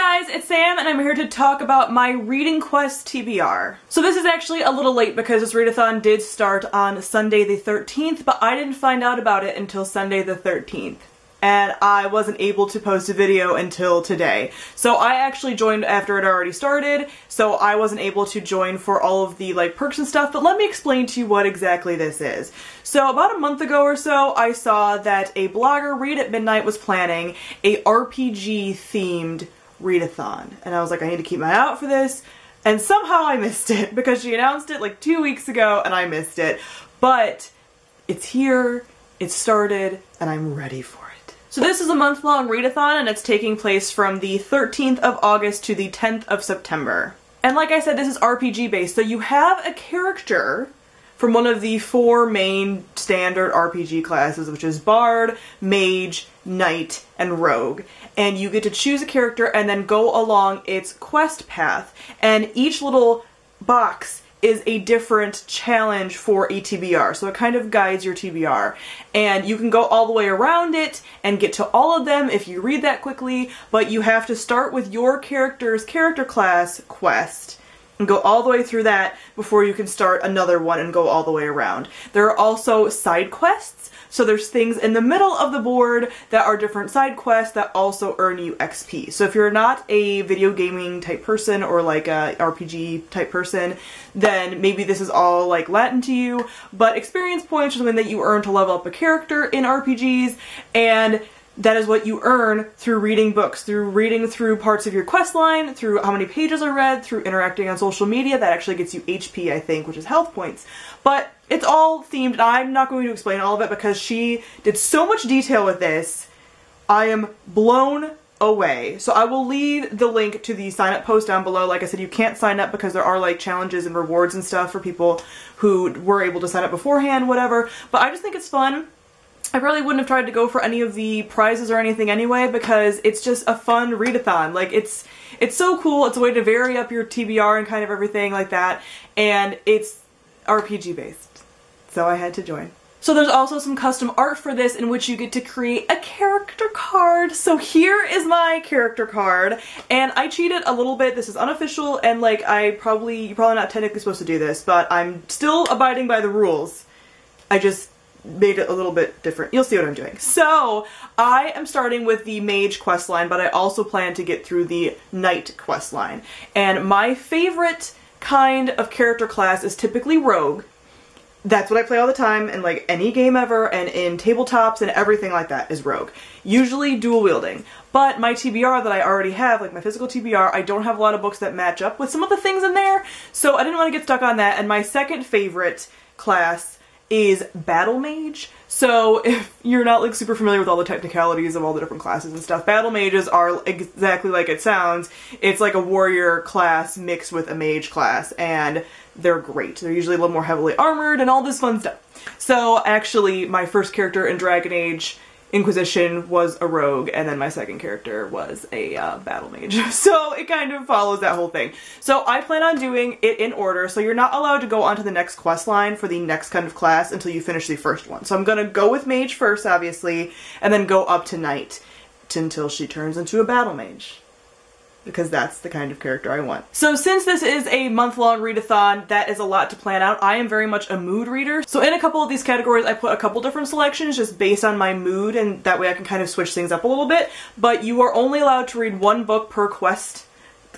guys, it's Sam and I'm here to talk about my Reading Quest TBR. So this is actually a little late because this readathon did start on Sunday the 13th, but I didn't find out about it until Sunday the 13th. And I wasn't able to post a video until today. So I actually joined after it already started, so I wasn't able to join for all of the perks and stuff, but let me explain to you what exactly this is. So about a month ago or so, I saw that a blogger, Read at Midnight, was planning a RPG themed readathon. And I was like, I need to keep my eye out for this. And somehow I missed it because she announced it like 2 weeks ago and I missed it. But it's here, it started, and I'm ready for it. So this is a month-long readathon and it's taking place from the 13th of August to the 10th of September. And like I said, this is RPG based, so you have a character from one of the 4 main standard RPG classes, which is Bard, Mage, Knight, and Rogue. And you get to choose a character and then go along its quest path. And each little box is a different challenge for a TBR, so it kind of guides your TBR. And you can go all the way around it and get to all of them if you read that quickly, but you have to start with your character's character class quest and go all the way through that before you can start another one and go all the way around. There are also side quests, so there's things in the middle of the board that are different side quests that also earn you XP. So if you're not a video gaming type person or like a RPG type person, then maybe this is all like Latin to you, but experience points are something that you earn to level up a character in RPGs, and that is what you earn through reading books, through reading through parts of your quest line, through how many pages are read, through interacting on social media. That actually gets you HP, I think, which is health points. But it's all themed, and I'm not going to explain all of it because she did so much detail with this. I am blown away. So I will leave the link to the sign up post down below. Like I said, you can't sign up because there are like challenges and rewards and stuff for people who were able to sign up beforehand, whatever. But I just think it's fun. I probably wouldn't have tried to go for any of the prizes or anything anyway because it's just a fun readathon. Like it's so cool. It's a way to vary up your TBR and kind of everything like that. And it's RPG based. So I had to join. So there's also some custom art for this in which you get to create a character card. So here is my character card, and I cheated a little bit. This is unofficial, and like you're probably not technically supposed to do this, but I'm still abiding by the rules. I just made it a little bit different. You'll see what I'm doing. So I am starting with the Mage questline, but I also plan to get through the Knight questline. And my favorite kind of character class is typically Rogue. That's what I play all the time in like any game ever, and in tabletops and everything like that is Rogue. Usually dual wielding. But my TBR that I already have, like my physical TBR, I don't have a lot of books that match up with some of the things in there, so I didn't want to get stuck on that. And my second favorite class is Battle Mage. So if you're not like super familiar with all the technicalities of all the different classes and stuff, Battle Mages are exactly like it sounds. It's like a warrior class mixed with a mage class, and they're great. They're usually a little more heavily armored and all this fun stuff. So actually my first character in Dragon Age Inquisition was a rogue, and then my second character was a battle mage. So it kind of follows that whole thing. So I plan on doing it in order, so you're not allowed to go on to the next quest line for the next kind of class until you finish the first one. So I'm gonna go with mage first, obviously, and then go up to knight until she turns into a battle mage, because that's the kind of character I want. So since this is a month-long readathon, that is a lot to plan out. I am very much a mood reader. So in a couple of these categories, I put a couple different selections just based on my mood, and that way I can kind of switch things up a little bit. But you are only allowed to read 1 book per quest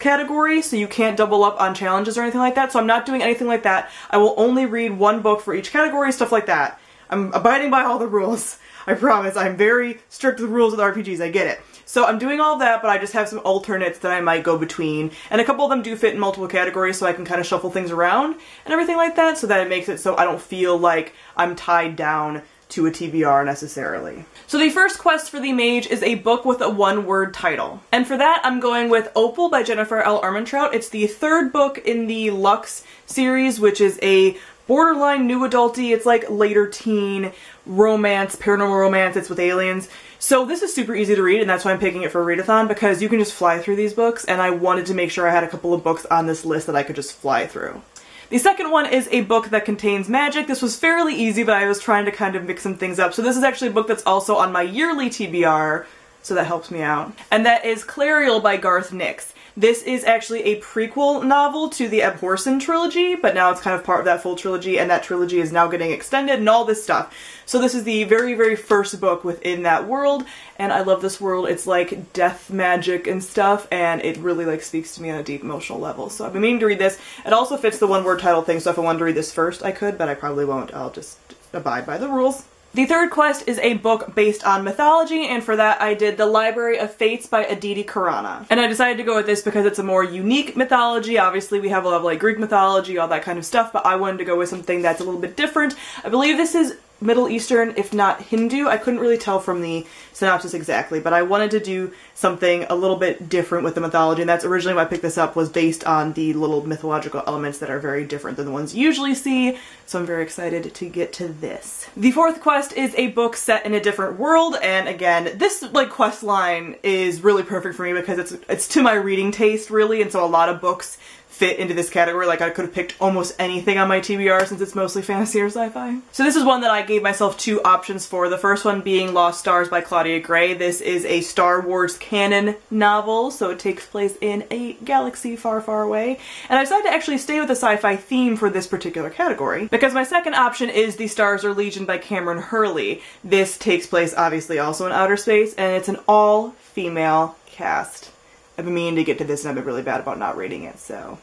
category, so you can't double up on challenges or anything like that. So I'm not doing anything like that. I will only read 1 book for each category, stuff like that. I'm abiding by all the rules. I promise. I'm very strict with the rules with RPGs. I get it. So I'm doing all that, but I just have some alternates that I might go between. And a couple of them do fit in multiple categories, so I can kind of shuffle things around and everything like that, so that it makes it so I don't feel like I'm tied down to a TBR necessarily. So the first quest for the Mage is a book with a 1-word title. And for that, I'm going with Opal by Jennifer L. Armentrout. It's the 3rd book in the Lux series, which is a borderline new adulty. It's like later teen romance, paranormal romance. It's with aliens. So this is super easy to read, and that's why I'm picking it for a readathon, because you can just fly through these books, and I wanted to make sure I had a couple of books on this list that I could just fly through. The second one is a book that contains magic. This was fairly easy, but I was trying to kind of mix some things up. So this is actually a book that's also on my yearly TBR, so that helps me out. And that is Clariel by Garth Nix. This is actually a prequel novel to the Abhorsen trilogy, but now it's kind of part of that full trilogy, and that trilogy is now getting extended and all this stuff. So this is the very, very first book within that world, and I love this world. It's like death magic and stuff, and it really like speaks to me on a deep emotional level. So I've been meaning to read this. It also fits the one-word title thing, so if I wanted to read this first, I could, but I probably won't. I'll just abide by the rules. The third quest is a book based on mythology, and for that I did The Library of Fates by Aditi Karana. And I decided to go with this because it's a more unique mythology. Obviously we have a lot of like Greek mythology, all that kind of stuff, but I wanted to go with something that's a little bit different. I believe this is Middle Eastern, if not Hindu. I couldn't really tell from the synopsis exactly, but I wanted to do something a little bit different with the mythology, and that's originally why I picked this up, was based on the little mythological elements that are very different than the ones you usually see, so I'm very excited to get to this. The fourth quest is a book set in a different world, and again, this like quest line is really perfect for me because it's to my reading taste, really, and so a lot of books fit into this category. Like I could have picked almost anything on my TBR since it's mostly fantasy or sci-fi. So this is one that I gave myself two options for. The first one being Lost Stars by Claudia Gray. This is a Star Wars canon novel, so it takes place in a galaxy far, far away. And I decided to actually stay with the sci-fi theme for this particular category because my second option is The Stars Are Legion by Cameron Hurley. This takes place obviously also in outer space, and it's an all-female cast. I've been meaning to get to this and I've been really bad about not reading it, so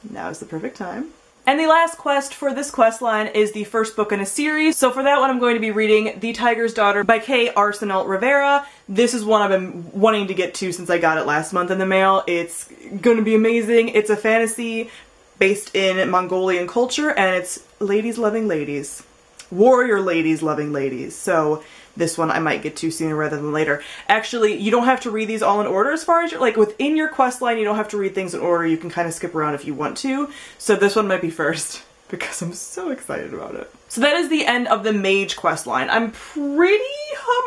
now is the perfect time. And the last quest for this quest line is the first book in a series. So for that one I'm going to be reading The Tiger's Daughter by Kay Arsenault Rivera. This is one I've been wanting to get to since I got it last month in the mail. It's going to be amazing. It's a fantasy based in Mongolian culture, and it's ladies loving ladies. Warrior ladies loving ladies. So this one I might get to sooner rather than later. Actually, you don't have to read these all in order as far as like within your quest line, you don't have to read things in order. You can kind of skip around if you want to. So this one might be first because I'm so excited about it. So that is the end of the Mage quest line. I'm pretty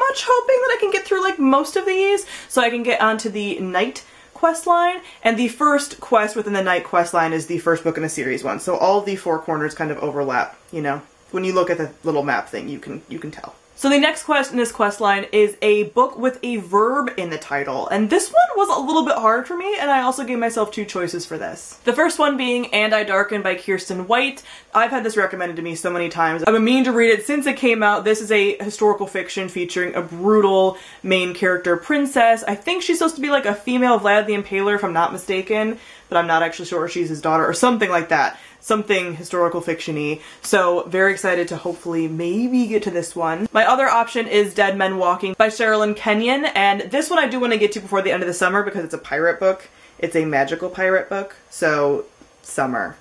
much hoping that I can get through like most of these so I can get onto the Knight quest line, and the first quest within the Knight quest line is the first book in a series one. So all the four corners kind of overlap, you know. When you look at the little map thing, you can tell. So the next quest in this quest line is a book with a verb in the title, and this one was a little bit hard for me, and I also gave myself two choices for this. The first one being And I Darken by Kirsten White. I've had this recommended to me so many times. I've been meaning to read it since it came out. This is a historical fiction featuring a brutal main character princess. I think she's supposed to be like a female Vlad the Impaler if I'm not mistaken, but I'm not actually sure if she's his daughter or something like that. Something historical fiction-y. So very excited to hopefully maybe get to this one. My other option is Dead Men Walking by Sherilyn Kenyon, and this one I do want to get to before the end of the summer because it's a pirate book. It's a magical pirate book, so summer.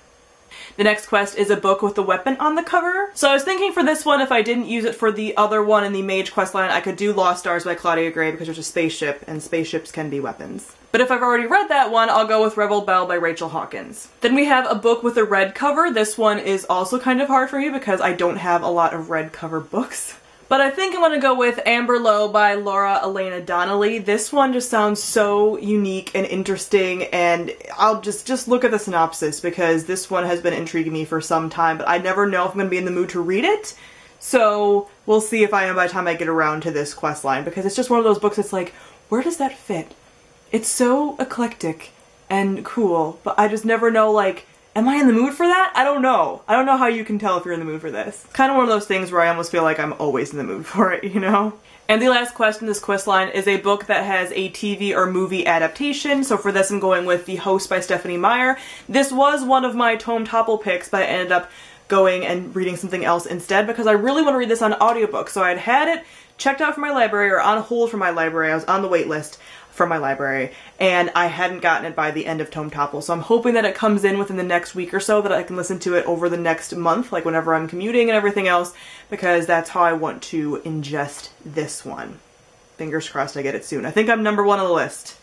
The next quest is a book with a weapon on the cover. So I was thinking for this one, if I didn't use it for the other one in the Mage questline, I could do Lost Stars by Claudia Gray because there's a spaceship, and spaceships can be weapons. But if I've already read that one, I'll go with Rebel Belle by Rachel Hawkins. Then we have a book with a red cover. This one is also kind of hard for me because I don't have a lot of red cover books. But I think I'm gonna go with Amber Low by Laura Elena Donnelly. This one just sounds so unique and interesting, and I'll just look at the synopsis because this one has been intriguing me for some time, but I never know if I'm gonna be in the mood to read it. So we'll see if I am by the time I get around to this quest line, because it's just one of those books that's like, where does that fit? It's so eclectic and cool, but I just never know, like, am I in the mood for that? I don't know. I don't know how you can tell if you're in the mood for this. Kind of one of those things where I almost feel like I'm always in the mood for it, you know? And the last quest in this quest line is a book that has a TV or movie adaptation. So for this I'm going with The Host by Stephanie Meyer. This was one of my Tome Topple picks, but I ended up going and reading something else instead because I really want to read this on audiobook. So I had it checked out from my library, or on hold from my library. I was on the wait list from my library, and I hadn't gotten it by the end of Tome Topple, so I'm hoping that it comes in within the next week or so, that I can listen to it over the next month, like whenever I'm commuting and everything else, because that's how I want to ingest this one. Fingers crossed I get it soon. I think I'm number one on the list.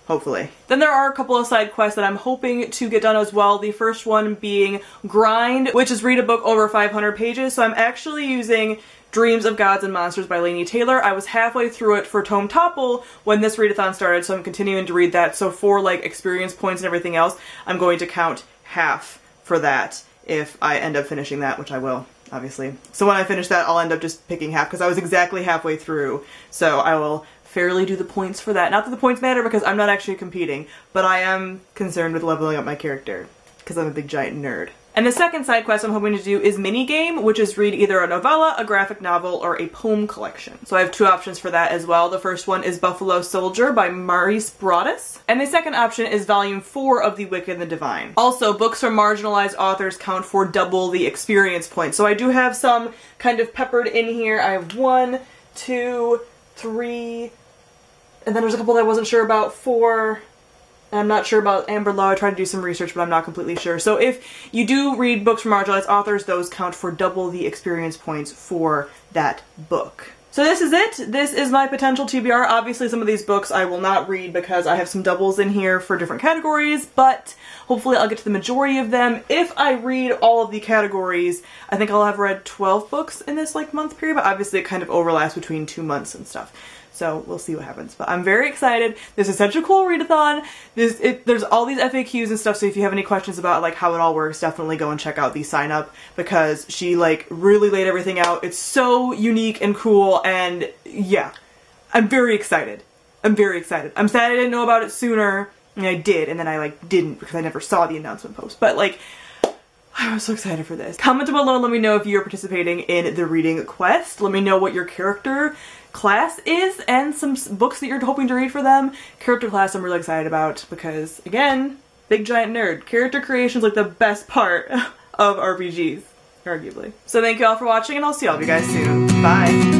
Hopefully. Then there are a couple of side quests that I'm hoping to get done as well. The first one being Grind, which is read a book over 500 pages, so I'm actually using Dreams of Gods and Monsters by Laini Taylor. I was halfway through it for Tome Topple when this readathon started, so I'm continuing to read that. So for like experience points and everything else, I'm going to count half for that if I end up finishing that, which I will, obviously. So when I finish that, I'll end up just picking half because I was exactly halfway through. So I will fairly do the points for that. Not that the points matter because I'm not actually competing, but I am concerned with leveling up my character because I'm a big giant nerd. And the second side quest I'm hoping to do is minigame, which is read either a novella, a graphic novel, or a poem collection. So I have 2 options for that as well. The first one is Buffalo Soldier by Maurice Broaddus, and the second option is volume 4 of The Wicked and the Divine. Also, books from marginalized authors count for double the experience points. So I do have some kind of peppered in here. I have 1, 2, 3, and then there's a couple that I wasn't sure about, 4, and I'm not sure about Amber Law. I tried to do some research, but I'm not completely sure. So if you do read books from marginalized authors, those count for double the experience points for that book. So this is it. This is my potential TBR. Obviously some of these books I will not read because I have some doubles in here for different categories, but hopefully I'll get to the majority of them. If I read all of the categories, I think I'll have read 12 books in this like month period, but obviously it kind of overlaps between 2 months and stuff. So we'll see what happens. But I'm very excited. This is such a cool readathon. There's all these FAQs and stuff, so if you have any questions about like how it all works, definitely go and check out the sign up because she like really laid everything out. It's so unique and cool, and yeah, I'm very excited. I'm very excited. I'm sad I didn't know about it sooner. I mean, I did, and then I like didn't because I never saw the announcement post. But like, I was so excited for this. Comment below and let me know if you're participating in the reading quest. Let me know what your character class is and some books that you're hoping to read for them. Character class I'm really excited about because, again, big giant nerd. Character creation is like the best part of RPGs, arguably. So thank you all for watching, and I'll see all of you guys soon. Bye!